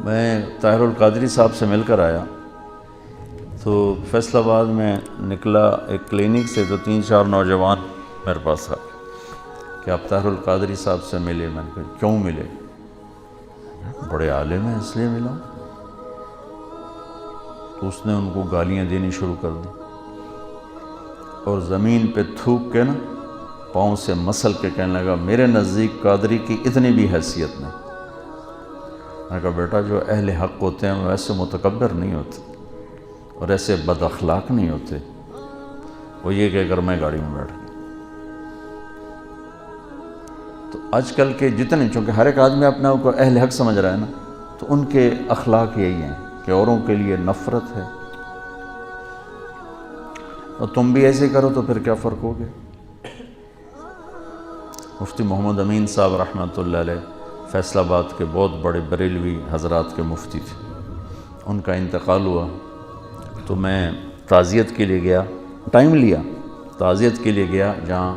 میں طاہر القادری صاحب سے مل کر آیا تو فیصل آباد میں نکلا ایک کلینک سے، تو 3-4 نوجوان میرے پاس آ کہ آپ طاہر القادری صاحب سے ملے۔ میں نے کہا کیوں ملے؟ بڑے عالم ہیں اس لیے ملا۔ تو اس نے ان کو گالیاں دینی شروع کر دی اور زمین پہ تھوک کے نا پاؤں سے مسل کے کہنے لگا میرے نزدیک قادری کی اتنی بھی حیثیت نہیں۔ میں نے کہا بیٹا جو اہل حق ہوتے ہیں وہ ایسے متکبر نہیں ہوتے اور ایسے بد اخلاق نہیں ہوتے۔ وہ یہ کہہ کر میں گاڑی میں بیٹھ گیا۔ تو آج کل کے جتنے، چونکہ ہر ایک آدمی اپنے آپ کو اہل حق سمجھ رہا ہے نا، تو ان کے اخلاق یہی ہیں کہ اوروں کے لیے نفرت ہے، اور تم بھی ایسے کرو تو پھر کیا فرق ہو گیا۔ مفتی محمد امین صاحب رحمۃ اللہ علیہ فیصل آباد کے بہت بڑے بریلوی حضرات کے مفتی تھے، ان کا انتقال ہوا تو میں تعزیت کے لیے گیا، ٹائم لیا، تعزیت کے لیے گیا جہاں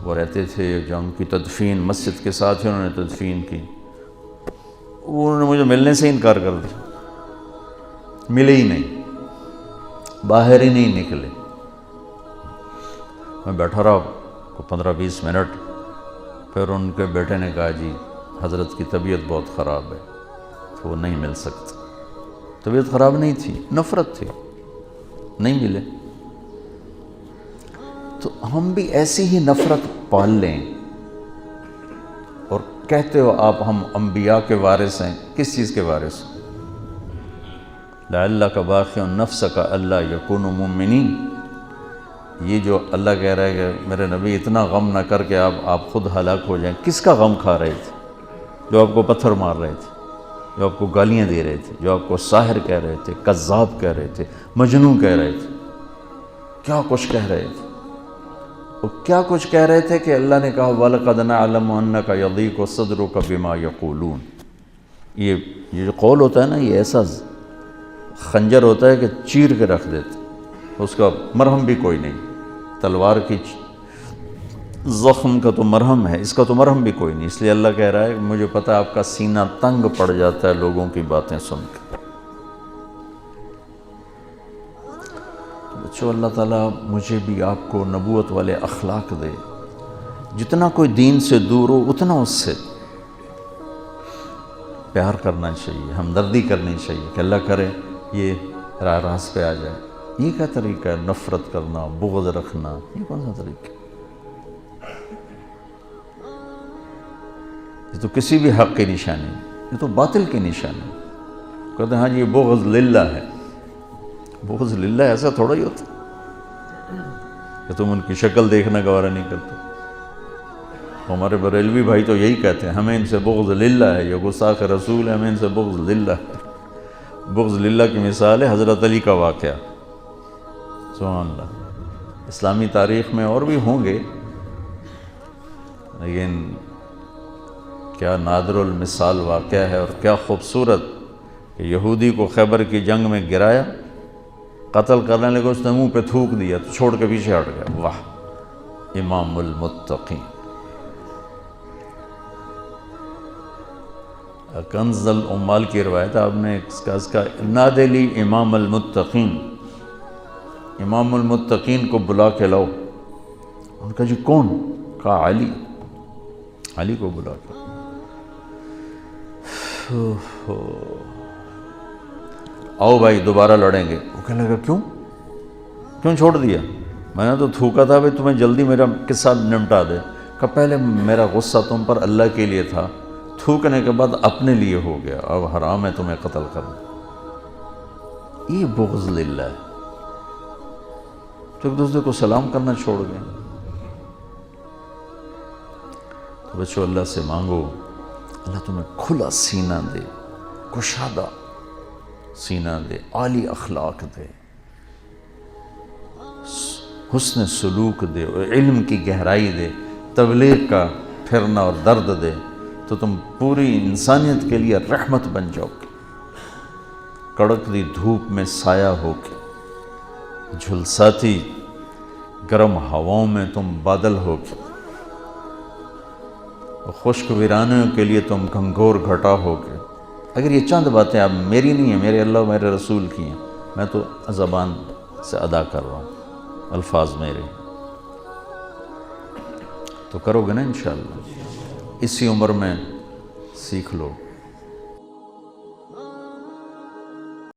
وہ رہتے تھے، جہاں ان کی تدفین مسجد کے ساتھ ہی انہوں نے تدفین کی۔ انہوں نے مجھے ملنے سے انکار کر دیا، ملے ہی نہیں، باہر ہی نہیں نکلے۔ میں بیٹھا رہا 15-20 منٹ، پھر ان کے بیٹے نے کہا جی حضرت کی طبیعت بہت خراب ہے تو وہ نہیں مل سکتے۔ طبیعت خراب نہیں تھی، نفرت تھی، نہیں ملے۔ تو ہم بھی ایسی ہی نفرت پال لیں اور کہتے ہو آپ ہم انبیاء کے وارث ہیں، کس چیز کے وارث ہیں؟ لعلک باخع نفسک الا یکونوا مؤمنین۔ یہ جو اللہ کہہ رہا ہے کہ میرے نبی اتنا غم نہ کر کے آپ خود ہلاک ہو جائیں، کس کا غم کھا رہے تھے؟ جو آپ کو پتھر مار رہے تھے، جو آپ کو گالیاں دے رہے تھے، جو آپ کو ساحر کہہ رہے تھے، کذاب کہہ رہے تھے، مجنون کہہ رہے تھے، کیا کچھ کہہ رہے تھے۔ وہ کیا کچھ کہہ رہے تھے کہ اللہ نے کہا وَلَقَدْ نَعْلَمُ أَنَّكَ يَضِيقُ صَدْرُكَ بِمَا يَقُولُونَ۔ یہ جو قول ہوتا ہے نا، یہ ایسا خنجر ہوتا ہے کہ چیر کے رکھ دیتے، اس کا مرہم بھی کوئی نہیں۔ تلوار کی زخم کا تو مرہم ہے، اس کا تو مرہم بھی کوئی نہیں۔ اس لیے اللہ کہہ رہا ہے مجھے پتہ ہے آپ کا سینہ تنگ پڑ جاتا ہے لوگوں کی باتیں سن کے۔ بچوں اللہ تعالیٰ مجھے بھی آپ کو نبوت والے اخلاق دے، جتنا کوئی دین سے دور ہو اتنا اس سے پیار کرنا چاہیے، ہمدردی کرنی چاہیے کہ اللہ کرے یہ راہ راست پہ آ جائے۔ یہ کیا طریقہ ہے؟ نفرت کرنا، بغض رکھنا، یہ کون سا طریقہ ہے؟ یہ تو کسی بھی حق کی نشانی ہے، یہ تو باطل کی نشانی ہے۔ کہتے ہیں ہاں جی یہ بغض للہ ہے۔ بغض للہ ایسا تھوڑا ہی ہوتا کہ تم ان کی شکل دیکھنا گوارا نہیں کرتے۔ ہمارے بریلوی بھائی تو یہی کہتے ہیں ہمیں ان سے بغض للہ ہے، یہ گستاخ رسول ہے، ہمیں ان سے بغض للہ ہے۔ بغض للہ کی مثال ہے حضرت علی کا واقعہ، سبحان اللہ۔ اسلامی تاریخ میں اور بھی ہوں گے، لیکن کیا نادر المثال واقعہ ہے، اور کیا خوبصورت کہ یہودی کو خیبر کی جنگ میں گرایا، قتل کرنے لگے، اس نے منہ پہ تھوک دیا تو چھوڑ کے پیچھے ہٹ گیا۔ واہ، امام المتقین۔ کنز العمال کی روایت آپ نے اس کا نادی لی امام المتقین، امام المتقین کو بلا کے لاؤ۔ ان کا جی کون؟ کہا علی، علی کو بلا کے۔ آؤ بھائی دوبارہ لڑیں گے۔ وہ کہنے لگا کیوں چھوڑ دیا؟ میں نے تو تھوکا تھا بھائی تمہیں جلدی میرا قصہ نمٹا دے۔ کہ پہلے میرا غصہ تم پر اللہ کے لیے تھا، تھوکنے کے بعد اپنے لیے ہو گیا، اب حرام ہے تمہیں قتل کرنا۔ یہ بغض للہ ہے، تو ایک دوسرے کو سلام کرنا چھوڑ گئے۔ تو بچوں اللہ سے مانگو اللہ تمہیں کھلا سینہ دے، کشادہ سینہ دے، عالی اخلاق دے، حسن سلوک دے، اور علم کی گہرائی دے، تبلیغ کا پھرنا اور درد دے، تو تم پوری انسانیت کے لیے رحمت بن جاؤ گے۔ کڑکتی دھوپ میں سایہ ہو کے، جھلساتی گرم ہواؤں میں تم بادل ہو کے، خشک ویرانوں کے لیے تم گھنگور گھٹا ہو کے، اگر یہ چند باتیں اب میری نہیں ہیں، میرے اللہ و میرے رسول کی ہیں، میں تو زبان سے ادا کر رہا ہوں، الفاظ میرے، تو کرو گے نا انشاءاللہ، اسی عمر میں سیکھ لو۔